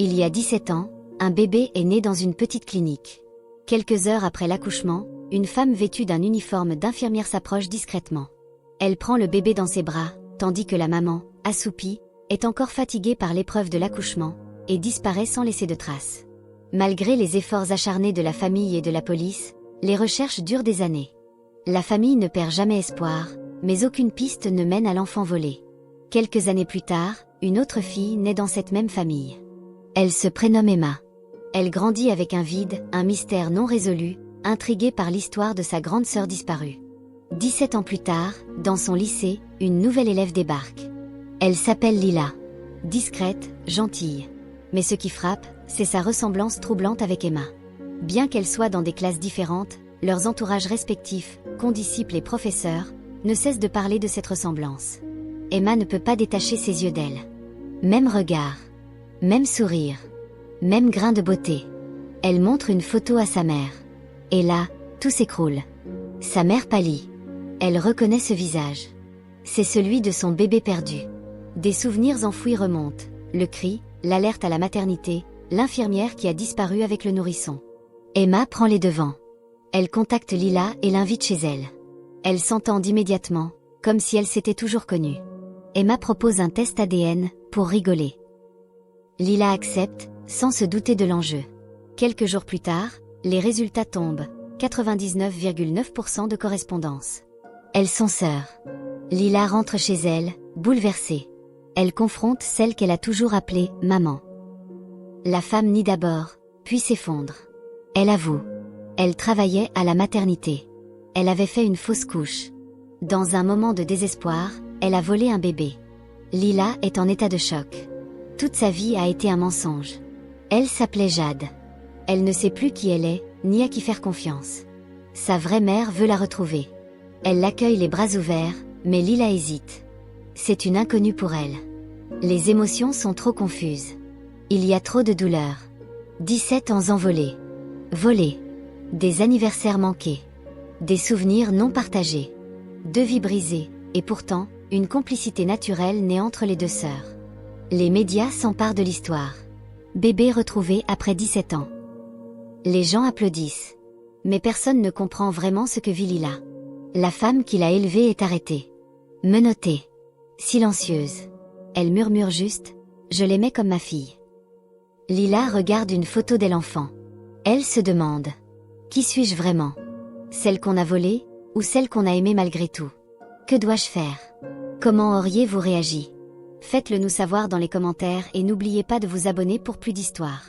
Il y a 17 ans, un bébé est né dans une petite clinique. Quelques heures après l'accouchement, une femme vêtue d'un uniforme d'infirmière s'approche discrètement. Elle prend le bébé dans ses bras, tandis que la maman, assoupie, est encore fatiguée par l'épreuve de l'accouchement, et disparaît sans laisser de traces. Malgré les efforts acharnés de la famille et de la police, les recherches durent des années. La famille ne perd jamais espoir, mais aucune piste ne mène à l'enfant volé. Quelques années plus tard, une autre fille naît dans cette même famille. Elle se prénomme Emma. Elle grandit avec un vide, un mystère non résolu, intriguée par l'histoire de sa grande sœur disparue. 17 ans plus tard, dans son lycée, une nouvelle élève débarque. Elle s'appelle Lila. Discrète, gentille. Mais ce qui frappe, c'est sa ressemblance troublante avec Emma. Bien qu'elles soient dans des classes différentes, leurs entourages respectifs, condisciples et professeurs, ne cessent de parler de cette ressemblance. Emma ne peut pas détacher ses yeux d'elle. Même regard. Même sourire. Même grain de beauté. Elle montre une photo à sa mère. Et là, tout s'écroule. Sa mère pâlit. Elle reconnaît ce visage. C'est celui de son bébé perdu. Des souvenirs enfouis remontent. Le cri, l'alerte à la maternité, l'infirmière qui a disparu avec le nourrisson. Emma prend les devants. Elle contacte Lila et l'invite chez elle. Elles s'entendent immédiatement, comme si elles s'étaient toujours connues. Emma propose un test ADN, pour rigoler. Lila accepte, sans se douter de l'enjeu. Quelques jours plus tard, les résultats tombent, 99,9% de correspondance. Elles sont sœurs. Lila rentre chez elle, bouleversée. Elle confronte celle qu'elle a toujours appelée « maman ». La femme nie d'abord, puis s'effondre. Elle avoue. Elle travaillait à la maternité. Elle avait fait une fausse couche. Dans un moment de désespoir, elle a volé un bébé. Lila est en état de choc. Toute sa vie a été un mensonge. Elle s'appelait Jade. Elle ne sait plus qui elle est, ni à qui faire confiance. Sa vraie mère veut la retrouver. Elle l'accueille les bras ouverts, mais Lila hésite. C'est une inconnue pour elle. Les émotions sont trop confuses. Il y a trop de douleur. 17 ans envolés. Volés. Des anniversaires manqués. Des souvenirs non partagés. 2 vies brisées, et pourtant, une complicité naturelle naît entre les deux sœurs. Les médias s'emparent de l'histoire. Bébé retrouvé après 17 ans. Les gens applaudissent. Mais personne ne comprend vraiment ce que vit Lila. La femme qui l'a élevée est arrêtée. Menottée. Silencieuse. Elle murmure juste « Je l'aimais comme ma fille ». Lila regarde une photo d'elle enfant. Elle se demande « Qui suis-je vraiment ? Celle qu'on a volée, ou celle qu'on a aimée malgré tout ? Que dois-je faire ? Comment auriez-vous réagi ? Faites-le nous savoir dans les commentaires et n'oubliez pas de vous abonner pour plus d'histoires.